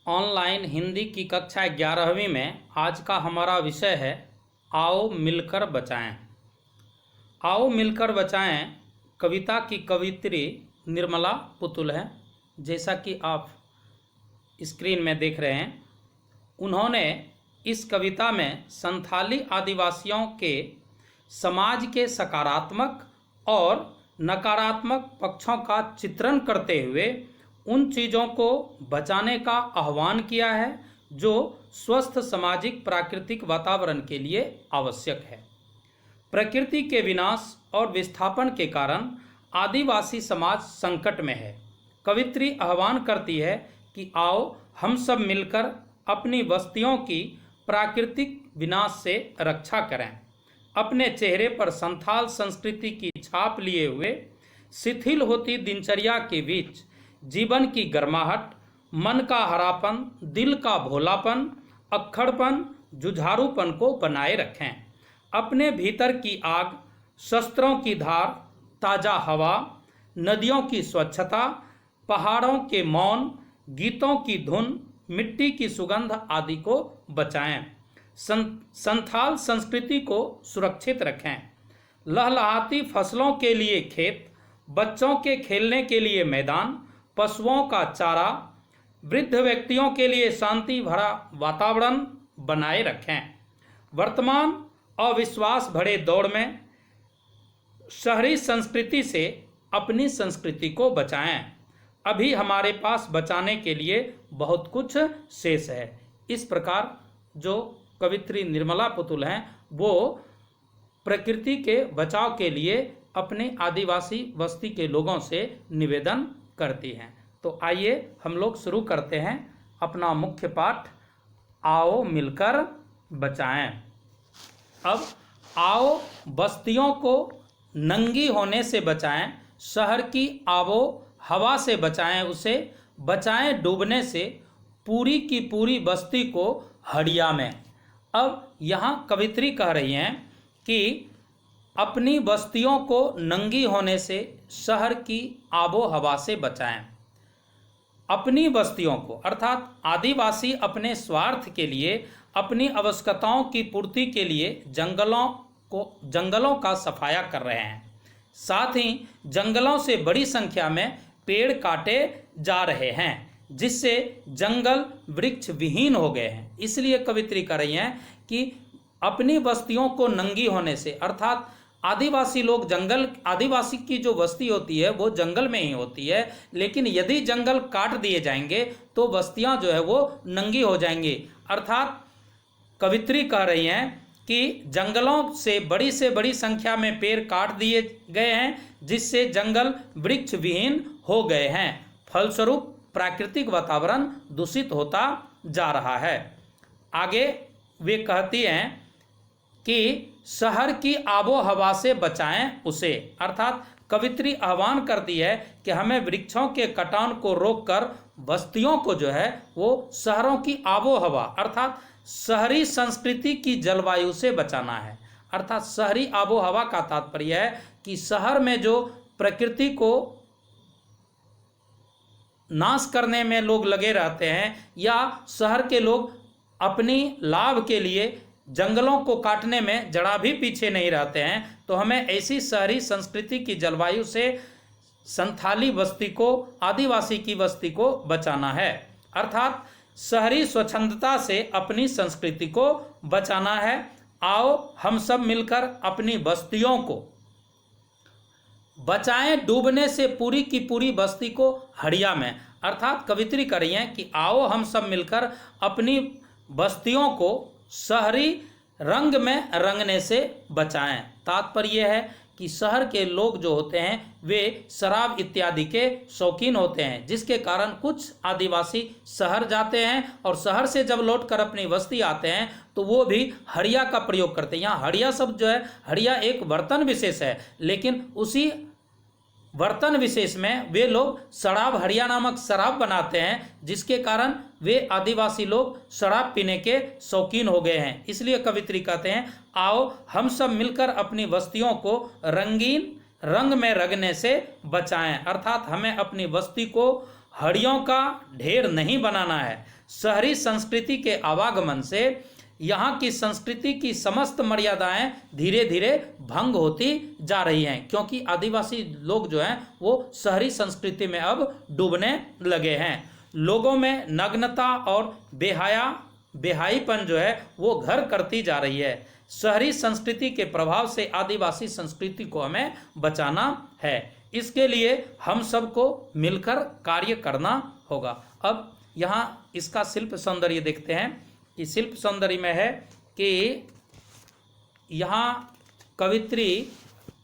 Online Hindi की कक्षा 11वीं में आज का हमारा विषय है आओ मिलकर बचाएं। आओ मिलकर बचाएं कविता की कवित्री निर्मला पुतुल है। जैसा कि आप स्क्रीन में देख रहे हैं, उन्होंने इस कविता में संथाली आदिवासियों के समाज के सकारात्मक और नकारात्मक पक्षों का चित्रण करते हुए उन चीज़ों को बचाने का आह्वान किया है जो स्वस्थ सामाजिक प्राकृतिक वातावरण के लिए आवश्यक है। प्रकृति के विनाश और विस्थापन के कारण आदिवासी समाज संकट में है। कवित्री आह्वान करती है कि आओ हम सब मिलकर अपनी बस्तियों की प्राकृतिक विनाश से रक्षा करें। अपने चेहरे पर संथाल संस्कृति की छाप लिए हुए शिथिल होती दिनचर्या के बीच जीवन की गर्माहट, मन का हरापन, दिल का भोलापन, अक्खड़पन, जुझारूपन को बनाए रखें। अपने भीतर की आग, शस्त्रों की धार, ताज़ा हवा, नदियों की स्वच्छता, पहाड़ों के मौन, गीतों की धुन, मिट्टी की सुगंध आदि को बचाएं। संथाल संस्कृति को सुरक्षित रखें। लहलहाती फसलों के लिए खेत, बच्चों के खेलने के लिए मैदान, पशुओं का चारा, वृद्ध व्यक्तियों के लिए शांति भरा वातावरण बनाए रखें। वर्तमान अविश्वास भरे दौर में शहरी संस्कृति से अपनी संस्कृति को बचाएं। अभी हमारे पास बचाने के लिए बहुत कुछ शेष है। इस प्रकार जो कवित्री निर्मला पुतुल हैं वो प्रकृति के बचाव के लिए अपने आदिवासी बस्ती के लोगों से निवेदन करती हैं। तो आइए हम लोग शुरू करते हैं अपना मुख्य पाठ, आओ मिलकर बचाएं। अब आओ बस्तियों को नंगी होने से बचाएं, शहर की आबो हवा से बचाएं, उसे बचाएं डूबने से, पूरी की पूरी बस्ती को हड़िया में। अब यहाँ कवित्री कह रही हैं कि अपनी बस्तियों को नंगी होने से, शहर की आबो हवा से बचाएं। अपनी बस्तियों को अर्थात आदिवासी अपने स्वार्थ के लिए, अपनी आवश्यकताओं की पूर्ति के लिए जंगलों का सफाया कर रहे हैं। साथ ही जंगलों से बड़ी संख्या में पेड़ काटे जा रहे हैं, जिससे जंगल वृक्ष विहीन हो गए हैं। इसलिए कवित्री कर रही हैं कि अपनी बस्तियों को नंगी होने से, अर्थात आदिवासी की जो बस्ती होती है वो जंगल में ही होती है, लेकिन यदि जंगल काट दिए जाएंगे तो बस्तियां जो है वो नंगी हो जाएंगी। अर्थात कवित्री कह रही हैं कि जंगलों से बड़ी संख्या में पेड़ काट दिए गए हैं, जिससे जंगल वृक्ष विहीन हो गए हैं। फलस्वरूप प्राकृतिक वातावरण दूषित होता जा रहा है। आगे वे कहती हैं कि शहर की आबो हवा से बचाएं उसे, अर्थात कवित्री आह्वान करती है कि हमें वृक्षों के कटान को रोककर बस्तियों को जो है वो शहरों की आबो हवा अर्थात शहरी संस्कृति की जलवायु से बचाना है। अर्थात शहरी आबो हवा का तात्पर्य है कि शहर में जो प्रकृति को नाश करने में लोग लगे रहते हैं, या शहर के लोग अपनी लाभ के लिए जंगलों को काटने में जरा भी पीछे नहीं रहते हैं, तो हमें ऐसी शहरी संस्कृति की जलवायु से संथाली बस्ती को, आदिवासी की बस्ती को बचाना है। अर्थात शहरी स्वच्छंदता से अपनी संस्कृति को बचाना है। आओ हम सब मिलकर अपनी बस्तियों को बचाएं डूबने से, पूरी की पूरी बस्ती को हड़िया में। अर्थात कवित्री कर रही हैं कि आओ हम सब मिलकर अपनी बस्तियों को शहरी रंग में रंगने से बचाएं। तात्पर्य यह है कि शहर के लोग जो होते हैं वे शराब इत्यादि के शौकीन होते हैं, जिसके कारण कुछ आदिवासी शहर जाते हैं और शहर से जब लौटकर अपनी बस्ती आते हैं तो वो भी हड़िया का प्रयोग करते हैं। यहाँ हड़िया शब्द जो है, हड़िया एक बर्तन विशेष है, लेकिन उसी बर्तन विशेष में वे लोग शराब, हड़िया नामक शराब बनाते हैं, जिसके कारण वे आदिवासी लोग शराब पीने के शौकीन हो गए हैं। इसलिए कवित्री कहते हैं आओ हम सब मिलकर अपनी बस्तियों को रंगीन रंग में रंगने से बचाएं। अर्थात हमें अपनी बस्ती को हड़ियों का ढेर नहीं बनाना है। शहरी संस्कृति के आवागमन से यहाँ की संस्कृति की समस्त मर्यादाएं धीरे धीरे भंग होती जा रही हैं, क्योंकि आदिवासी लोग जो हैं वो शहरी संस्कृति में अब डूबने लगे हैं। लोगों में नग्नता और बेहाईपन जो है वो घर करती जा रही है। शहरी संस्कृति के प्रभाव से आदिवासी संस्कृति को हमें बचाना है। इसके लिए हम सबको मिलकर कार्य करना होगा। अब यहाँ इसका शिल्प सौंदर्य देखते हैं कि शिल्प सौंदर्य में है कि यहाँ कवित्री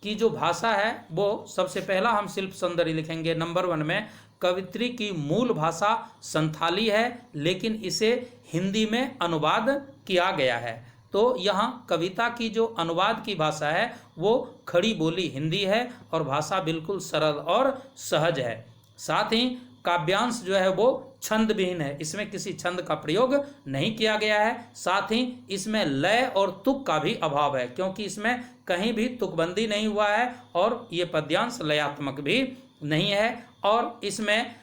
की जो भाषा है वो सबसे पहला हम शिल्प सौंदर्य लिखेंगे। नंबर 1 में कवित्री की मूल भाषा संथाली है, लेकिन इसे हिंदी में अनुवाद किया गया है। तो यहाँ कविता की जो अनुवाद की भाषा है वो खड़ी बोली हिंदी है और भाषा बिल्कुल सरल और सहज है। साथ ही काव्यांश जो है वो छंद विहीन है, इसमें किसी छंद का प्रयोग नहीं किया गया है। साथ ही इसमें लय और तुक का भी अभाव है, क्योंकि इसमें कहीं भी तुकबंदी नहीं हुआ है और ये पद्यांश लयात्मक भी नहीं है। और इसमें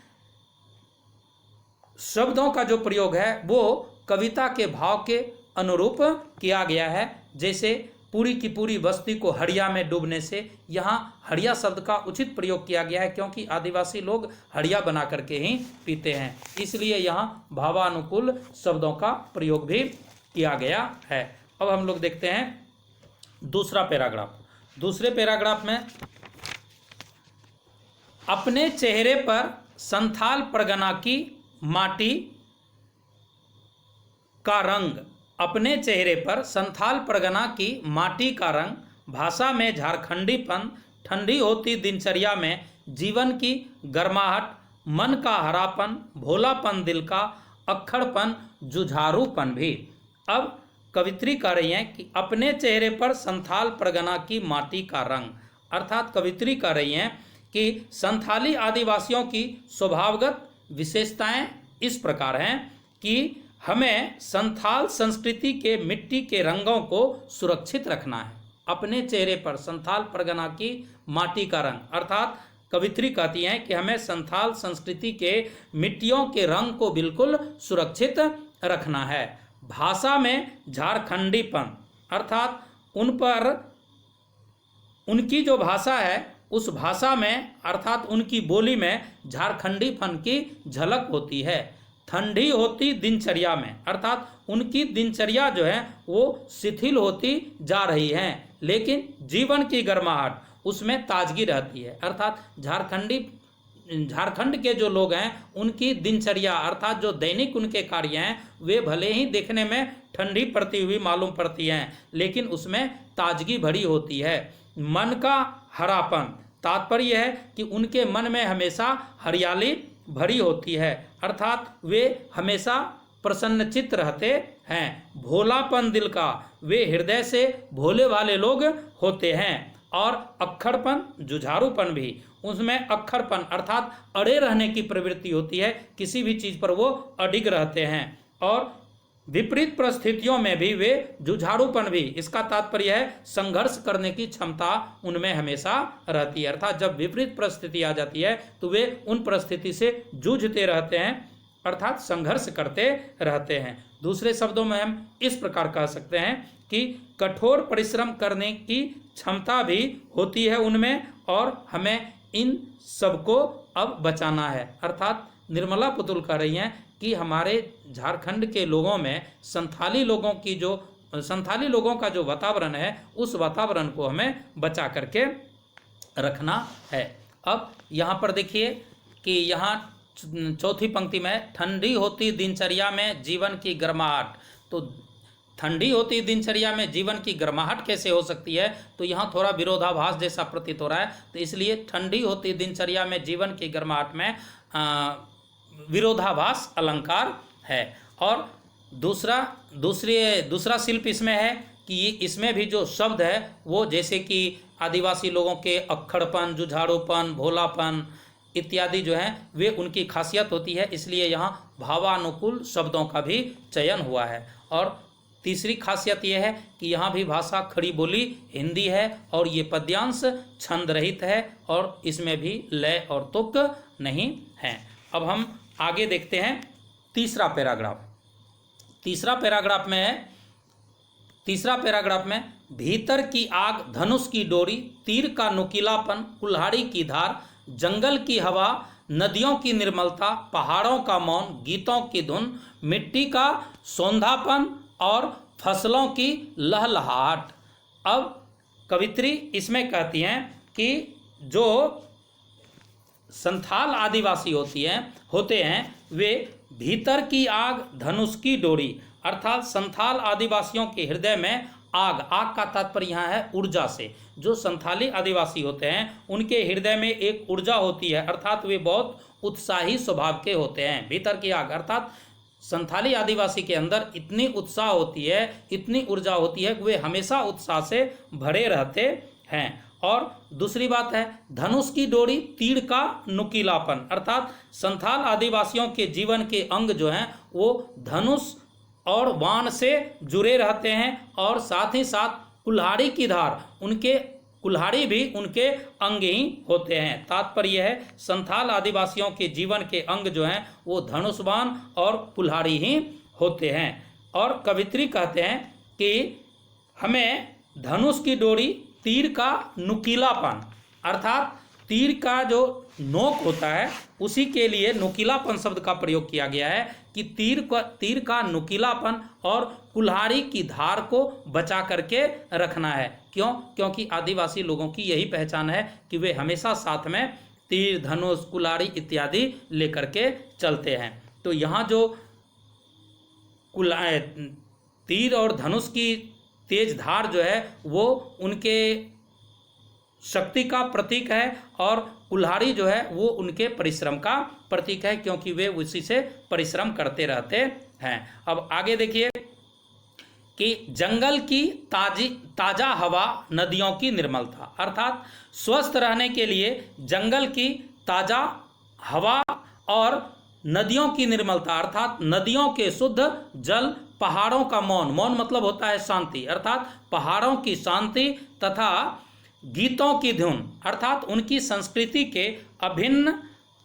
शब्दों का जो प्रयोग है वो कविता के भाव के अनुरूप किया गया है। जैसे पूरी की पूरी बस्ती को हड़िया में डूबने से यहाँ हड़िया शब्द का उचित प्रयोग किया गया है, क्योंकि आदिवासी लोग हड़िया बना करके ही पीते हैं, इसलिए यहाँ भावानुकूल शब्दों का प्रयोग भी किया गया है। अब हम लोग देखते हैं दूसरा पैराग्राफ। दूसरे पैराग्राफ में अपने चेहरे पर संथाल परगना की माटी का रंग, अपने चेहरे पर संथाल परगना की माटी का रंग, भाषा में झारखंडीपन, ठंडी होती दिनचर्या में जीवन की गर्माहट, मन का हरापन, भोलापन दिल का, अक्खड़पन, जुझारूपन भी। अब कवित्री कह रही हैं कि अपने चेहरे पर संथाल परगना की माटी का रंग, अर्थात कवित्री कह रही हैं कि संथाली आदिवासियों की स्वभावगत विशेषताएं इस प्रकार हैं कि हमें संथाल संस्कृति के मिट्टी के रंगों को सुरक्षित रखना है। अपने चेहरे पर संथाल परगना की माटी का रंग, अर्थात कवित्री कहती हैं कि हमें संथाल संस्कृति के मिट्टियों के रंग को बिल्कुल सुरक्षित रखना है। भाषा में झारखंडीपन, अर्थात उन पर उनकी जो भाषा है उस भाषा में अर्थात उनकी बोली में झारखंडीपन की झलक होती है। ठंडी होती दिनचर्या में, अर्थात उनकी दिनचर्या जो है वो शिथिल होती जा रही है, लेकिन जीवन की गर्माहट उसमें ताजगी रहती है। अर्थात झारखंड के जो लोग हैं उनकी दिनचर्या अर्थात जो दैनिक उनके कार्य हैं वे भले ही देखने में ठंडी पड़ती हुई मालूम पड़ती हैं, लेकिन उसमें ताजगी भरी होती है। मन का हरापन, तात्पर्य है कि उनके मन में हमेशा हरियाली भरी होती है, अर्थात वे हमेशा प्रसन्नचित्त रहते हैं। भोलापन दिल का, वे हृदय से भोले वाले लोग होते हैं। और अक्खड़पन, जुझारूपन भी, उसमें अक्खड़पन अर्थात अड़े रहने की प्रवृत्ति होती है, किसी भी चीज़ पर वो अडिग रहते हैं। और विपरीत परिस्थितियों में भी वे जुझारूपन भी, इसका तात्पर्य है संघर्ष करने की क्षमता उनमें हमेशा रहती है, अर्थात जब विपरीत परिस्थिति आ जाती है तो वे उन परिस्थिति से जूझते रहते हैं, अर्थात संघर्ष करते रहते हैं। दूसरे शब्दों में हम इस प्रकार कह सकते हैं कि कठोर परिश्रम करने की क्षमता भी होती है उनमें, और हमें इन सबको अब बचाना है। अर्थात निर्मला पुतुल कह रही हैं कि हमारे झारखंड के लोगों में संथाली लोगों का जो वातावरण है उस वातावरण को हमें बचा करके रखना है। अब यहाँ पर देखिए कि यहाँ चौथी पंक्ति में ठंडी होती दिनचर्या में जीवन की गर्माहट, तो ठंडी होती दिनचर्या में जीवन की गर्माहट कैसे हो सकती है, तो यहाँ थोड़ा विरोधाभास जैसा प्रतीत हो रहा है। तो इसलिए ठंडी होती दिनचर्या में जीवन की गर्माहट में विरोधाभास अलंकार है। और दूसरा शिल्प इसमें है कि इसमें भी जो शब्द है वो जैसे कि आदिवासी लोगों के अक्खड़पन, जुझारूपन, भोलापन इत्यादि जो हैं वे उनकी खासियत होती है, इसलिए यहाँ भावानुकूल शब्दों का भी चयन हुआ है। और तीसरी खासियत यह है कि यहाँ भी भाषा खड़ी बोली हिंदी है और ये पद्यांश छंद रहित है और इसमें भी लय और तुक नहीं है। अब हम आगे देखते हैं तीसरा पैराग्राफ। तीसरा पैराग्राफ में भीतर की आग, धनुष की डोरी, तीर का नुकीलापन, कुल्हाड़ी की धार, जंगल की हवा, नदियों की निर्मलता, पहाड़ों का मौन, गीतों की धुन, मिट्टी का सौंधापन और फसलों की लहलहाट। अब कवित्री इसमें कहती हैं कि जो संथाल आदिवासी होते हैं वे भीतर की आग, धनुष की डोरी, अर्थात संथाल आदिवासियों के हृदय में आग का तात्पर्य यहाँ है ऊर्जा से। जो संथाली आदिवासी होते हैं उनके हृदय में एक ऊर्जा होती है, अर्थात वे बहुत उत्साही स्वभाव के होते हैं। भीतर की आग अर्थात संथाली आदिवासी के अंदर इतनी उत्साह होती है, इतनी ऊर्जा होती है कि वे हमेशा उत्साह से भरे रहते हैं। और दूसरी बात है धनुष की डोरी, तीर का नुकीलापन, अर्थात संथाल आदिवासियों के जीवन के अंग जो हैं वो धनुष और बाण से जुड़े रहते हैं, और साथ ही साथ कुल्हाड़ी की धार, कुल्हाड़ी भी उनके अंग ही होते हैं। तात्पर्य है संथाल आदिवासियों के जीवन के अंग जो हैं वो धनुष बाण और कुल्हाड़ी ही होते हैं। और कवित्री कहते हैं कि हमें धनुष की डोरी, तीर का नुकीलापन, अर्थात तीर का जो नोक होता है उसी के लिए नुकीलापन शब्द का प्रयोग किया गया है कि तीर का नुकीलापन और कुल्हाड़ी की धार को बचा करके रखना है। क्यों? क्योंकि आदिवासी लोगों की यही पहचान है कि वे हमेशा साथ में तीर, धनुष, कुल्हाड़ी इत्यादि लेकर के चलते हैं। तो यहाँ जो तीर और धनुष की तेज धार जो है वो उनके शक्ति का प्रतीक है, और कुल्हाड़ी जो है वो उनके परिश्रम का प्रतीक है, क्योंकि वे उसी से परिश्रम करते रहते हैं। अब आगे देखिए कि जंगल की ताज़ा हवा, नदियों की निर्मलता, अर्थात स्वस्थ रहने के लिए जंगल की ताज़ा हवा और नदियों की निर्मलता, अर्थात नदियों के शुद्ध जल, पहाड़ों का मौन, मौन मतलब होता है शांति, अर्थात पहाड़ों की शांति, तथा गीतों की धुन, अर्थात उनकी संस्कृति के अभिन्न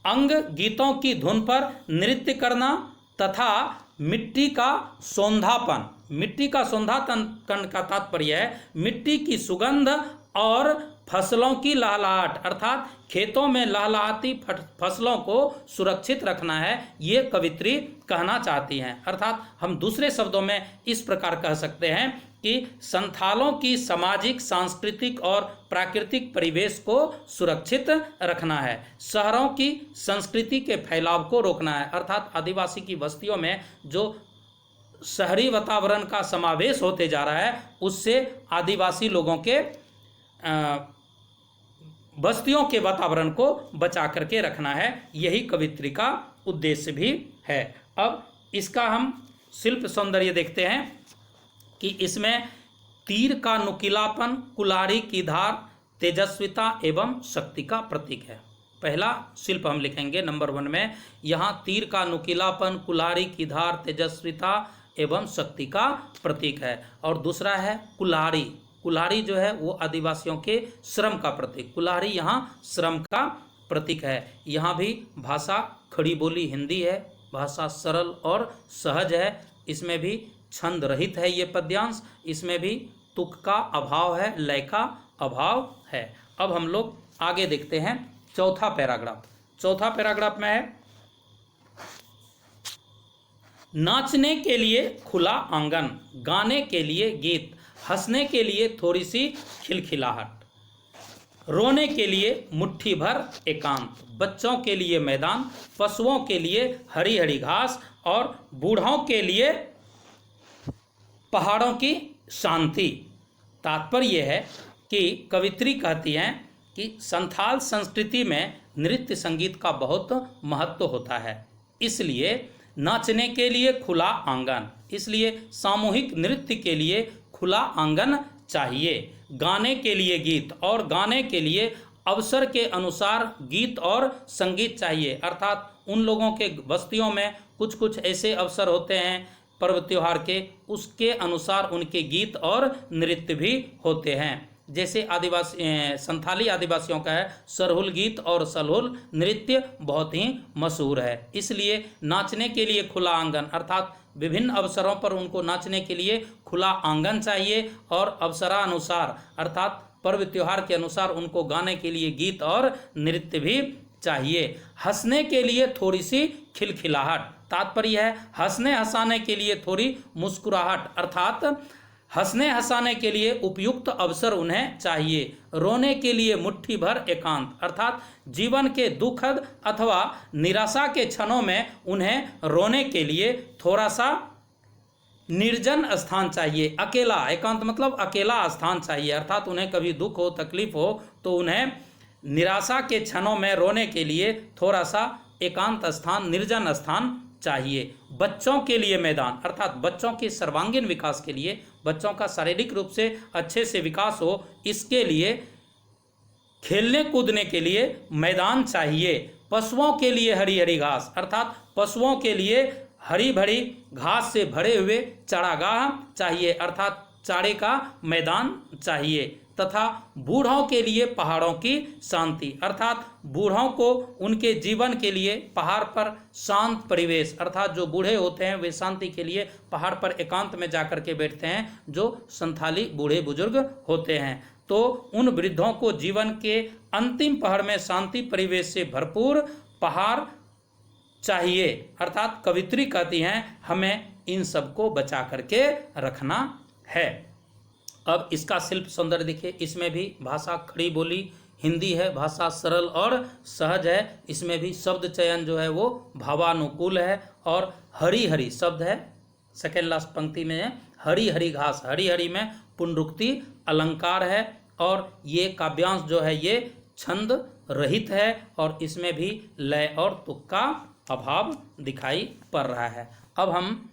अंग गीतों की धुन पर नृत्य करना, तथा मिट्टी का सौंधापन। मिट्टी का सौंधापन का तात्पर्य है मिट्टी की सुगंध और फसलों की लहलहाट, अर्थात खेतों में लहलहाती फसलों को सुरक्षित रखना है, ये कवित्री कहना चाहती हैं। अर्थात हम दूसरे शब्दों में इस प्रकार कह सकते हैं कि संथालों की सामाजिक, सांस्कृतिक और प्राकृतिक परिवेश को सुरक्षित रखना है, शहरों की संस्कृति के फैलाव को रोकना है, अर्थात आदिवासी की बस्तियों में जो शहरी वातावरण का समावेश होते जा रहा है उससे आदिवासी लोगों के बस्तियों के वातावरण को बचा करके रखना है, यही कवित्री का उद्देश्य भी है। अब इसका हम शिल्प सौंदर्य देखते हैं कि इसमें तीर का नुकीलापन, कुल्हाड़ी की धार तेजस्विता एवं शक्ति का प्रतीक है। पहला शिल्प हम लिखेंगे नंबर 1 में, यहाँ तीर का नुकीलापन, कुल्हाड़ी की धार तेजस्विता एवं शक्ति का प्रतीक है। और दूसरा है कुल्हाड़ी। कुल्हाड़ी जो है वो आदिवासियों के श्रम का प्रतीक, कुल्हाड़ी यहाँ श्रम का प्रतीक है। यहाँ भी भाषा खड़ी बोली हिंदी है, भाषा सरल और सहज है, इसमें भी छंद रहित है ये पद्यांश, इसमें भी तुक का अभाव है, लय का अभाव है। अब हम लोग आगे देखते हैं चौथा पैराग्राफ। चौथा पैराग्राफ में है नाचने के लिए खुला आंगन, गाने के लिए गीत, हंसने के लिए थोड़ी सी खिलखिलाहट, रोने के लिए मुट्ठी भर एकांत, बच्चों के लिए मैदान, पशुओं के लिए हरी हरी घास और बूढ़ों के लिए पहाड़ों की शांति। तात्पर्य है कि कवित्री कहती हैं कि संथाल संस्कृति में नृत्य संगीत का बहुत महत्व होता है, इसलिए नाचने के लिए खुला आंगन, इसलिए सामूहिक नृत्य के लिए खुला आंगन चाहिए, गाने के लिए गीत और गाने के लिए अवसर के अनुसार गीत और संगीत चाहिए। अर्थात उन लोगों के बस्तियों में कुछ कुछ ऐसे अवसर होते हैं पर्व त्योहार के, उसके अनुसार उनके गीत और नृत्य भी होते हैं। जैसे आदिवासी संथाली आदिवासियों का है सरहुल गीत और सलहुल नृत्य बहुत ही मशहूर है। इसलिए नाचने के लिए खुला आंगन, अर्थात विभिन्न अवसरों पर उनको नाचने के लिए खुला आंगन चाहिए, और अवसरानुसार अर्थात पर्व त्योहार के अनुसार उनको गाने के लिए गीत और नृत्य भी चाहिए। हंसने के लिए थोड़ी सी खिलखिलाहट, तात्पर्य है हंसने हंसाने के लिए थोड़ी मुस्कुराहट, अर्थात हंसने हंसाने के लिए उपयुक्त अवसर उन्हें चाहिए। रोने के लिए मुट्ठी भर एकांत, अर्थात जीवन के दुखद अथवा निराशा के क्षणों में उन्हें रोने के लिए थोड़ा सा निर्जन स्थान चाहिए। अकेला, एकांत मतलब अकेला स्थान चाहिए, अर्थात उन्हें कभी दुख हो तकलीफ हो तो उन्हें निराशा के क्षणों में रोने के लिए थोड़ा सा एकांत स्थान, निर्जन स्थान चाहिए। बच्चों के लिए मैदान, अर्थात बच्चों के सर्वांगीण विकास के लिए, बच्चों का शारीरिक रूप से अच्छे से विकास हो, इसके लिए खेलने कूदने के लिए मैदान चाहिए। पशुओं के लिए हरी हरी घास, अर्थात पशुओं के लिए हरी भरी घास से भरे हुए चारागाह चाहिए, अर्थात चारे का मैदान चाहिए। तथा बूढ़ों के लिए पहाड़ों की शांति, अर्थात बूढ़ों को उनके जीवन के लिए पहाड़ पर शांत परिवेश, अर्थात जो बूढ़े होते हैं वे शांति के लिए पहाड़ पर एकांत में जाकर के बैठते हैं, जो संथाली बूढ़े बुजुर्ग होते हैं। तो उन वृद्धों को जीवन के अंतिम पहर में शांति परिवेश से भरपूर पहाड़ चाहिए, अर्थात कवित्री कहती हैं हमें इन सबको बचा करके रखना है। अब इसका शिल्प सौंदर्य देखिए, इसमें भी भाषा खड़ी बोली हिंदी है, भाषा सरल और सहज है, इसमें भी शब्द चयन जो है वो भावानुकूल है, और हरी हरी शब्द है सेकेंड लास्ट पंक्ति में है, हरी हरी घास, हरी हरी में पुनरुक्ति अलंकार है, और ये काव्यांश जो है ये छंद रहित है, और इसमें भी लय और तुक का अभाव दिखाई पड़ रहा है। अब हम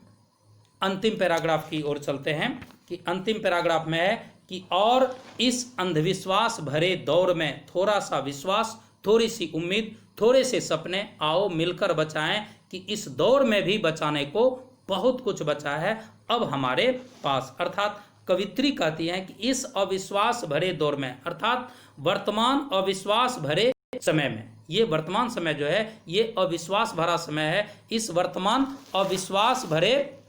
अंतिम पैराग्राफ की ओर चलते हैं कि अंतिम पैराग्राफ में है कि और इस अंधविश्वास भरे दौर में थोड़ा सा विश्वास, थोड़ी सी उम्मीद, थोड़े से सपने आओ मिलकर बचाएं, कि इस दौर में भी बचाने को बहुत कुछ बचा है अब हमारे पास। अर्थात कवित्री कहती हैं कि इस अविश्वास भरे दौर में, अर्थात वर्तमान अविश्वास भरे समय में, ये वर्तमान समय जो है ये अविश्वास भरा समय है, इस वर्तमान अविश्वास भरे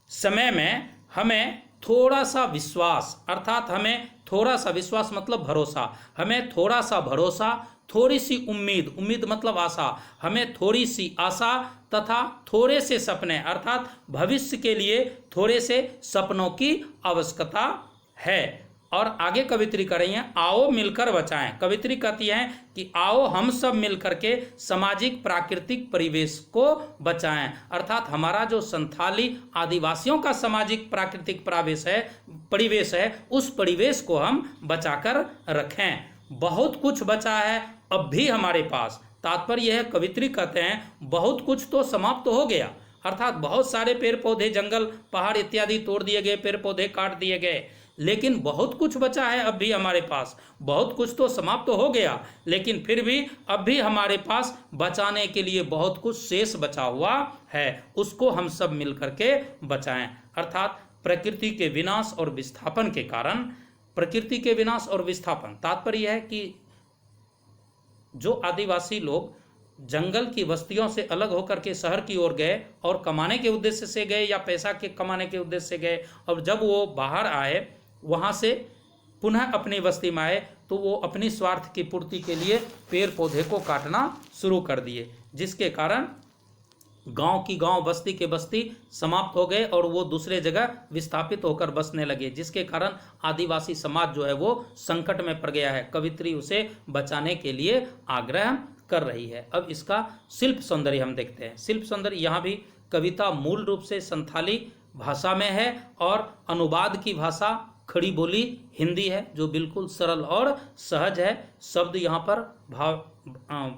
समय में हमें थोड़ा सा विश्वास, अर्थात हमें थोड़ा सा विश्वास मतलब भरोसा, हमें थोड़ा सा भरोसा, थोड़ी सी उम्मीद, उम्मीद मतलब आशा, हमें थोड़ी सी आशा तथा थोड़े से सपने, अर्थात भविष्य के लिए थोड़े से सपनों की आवश्यकता है। और आगे कवित्री कर रही हैं आओ मिलकर बचाएं। कवित्री कहती हैं कि आओ हम सब मिलकर के सामाजिक प्राकृतिक परिवेश को बचाएं, अर्थात हमारा जो संथाली आदिवासियों का सामाजिक प्राकृतिक परिवेश है उस परिवेश को हम बचाकर रखें। बहुत कुछ बचा है अब भी हमारे पास, तात्पर्य यह है कवित्री कहते हैं बहुत कुछ तो समाप्त हो गया, अर्थात बहुत सारे पेड़ पौधे, जंगल, पहाड़ इत्यादि तोड़ दिए गए, पेड़ पौधे काट दिए गए, लेकिन बहुत कुछ बचा है अब भी हमारे पास। बहुत कुछ तो समाप्त तो हो गया, लेकिन फिर भी अब भी हमारे पास बचाने के लिए बहुत कुछ शेष बचा हुआ है, उसको हम सब मिलकर के बचाएं। अर्थात प्रकृति के विनाश और विस्थापन के कारण, प्रकृति के विनाश और विस्थापन तात्पर्य है कि जो आदिवासी लोग जंगल की बस्तियों से अलग होकर के शहर की ओर गए और कमाने के उद्देश्य से गए या पैसा के कमाने के उद्देश्य से गए, और जब वो बाहर आए वहाँ से पुनः अपनी बस्ती में आए तो वो अपनी स्वार्थ की पूर्ति के लिए पेड़ पौधे को काटना शुरू कर दिए, जिसके कारण गांव की गांव, बस्ती के बस्ती समाप्त हो गए और वो दूसरे जगह विस्थापित होकर बसने लगे, जिसके कारण आदिवासी समाज जो है वो संकट में पड़ गया है। कवित्री उसे बचाने के लिए आग्रह कर रही है। अब इसका शिल्प सौंदर्य हम देखते हैं। शिल्प सौंदर्य, यहाँ भी कविता मूल रूप से संथाली भाषा में है और अनुवाद की भाषा खड़ी बोली हिंदी है, जो बिल्कुल सरल और सहज है। शब्द यहाँ पर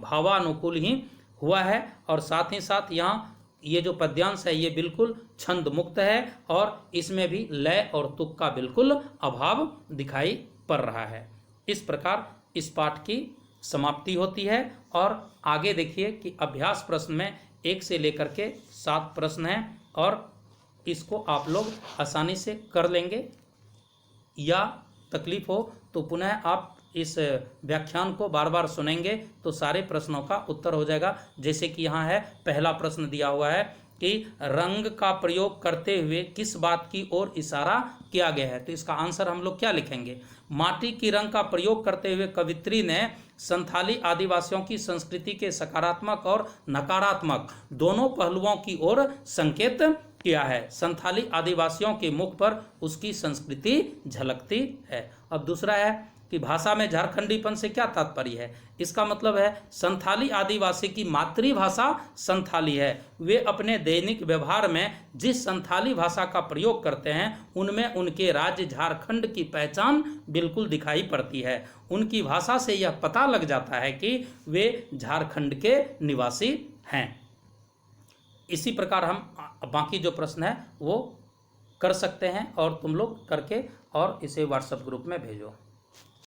भावानुकूल ही हुआ है, और साथ ही साथ यहाँ ये जो पद्यांश है ये बिल्कुल छंद मुक्त है, और इसमें भी लय और तुक का बिल्कुल अभाव दिखाई पड़ रहा है। इस प्रकार इस पाठ की समाप्ति होती है। और आगे देखिए कि अभ्यास प्रश्न में 1 से लेकर के 7 प्रश्न हैं, और इसको आप लोग आसानी से कर लेंगे, या तकलीफ हो तो पुनः आप इस व्याख्यान को बार बार सुनेंगे तो सारे प्रश्नों का उत्तर हो जाएगा। जैसे कि यहाँ है, पहला प्रश्न दिया हुआ है कि रंग का प्रयोग करते हुए किस बात की ओर इशारा किया गया है। तो इसका आंसर हम लोग क्या लिखेंगे? माटी की रंग का प्रयोग करते हुए कवित्री ने संथाली आदिवासियों की संस्कृति के सकारात्मक और नकारात्मक दोनों पहलुओं की ओर संकेत किया है। संथाली आदिवासियों के मुख पर उसकी संस्कृति झलकती है। अब दूसरा है कि भाषा में झारखंडीपन से क्या तात्पर्य है? इसका मतलब है संथाली आदिवासी की मातृभाषा संथाली है। वे अपने दैनिक व्यवहार में जिस संथाली भाषा का प्रयोग करते हैं उनमें उनके राज्य झारखंड की पहचान बिल्कुल दिखाई पड़ती है। उनकी भाषा से यह पता लग जाता है कि वे झारखंड के निवासी हैं। इसी प्रकार हम बाकी जो प्रश्न है वो कर सकते हैं और तुम लोग करके और इसे व्हाट्सएप ग्रुप में भेजो।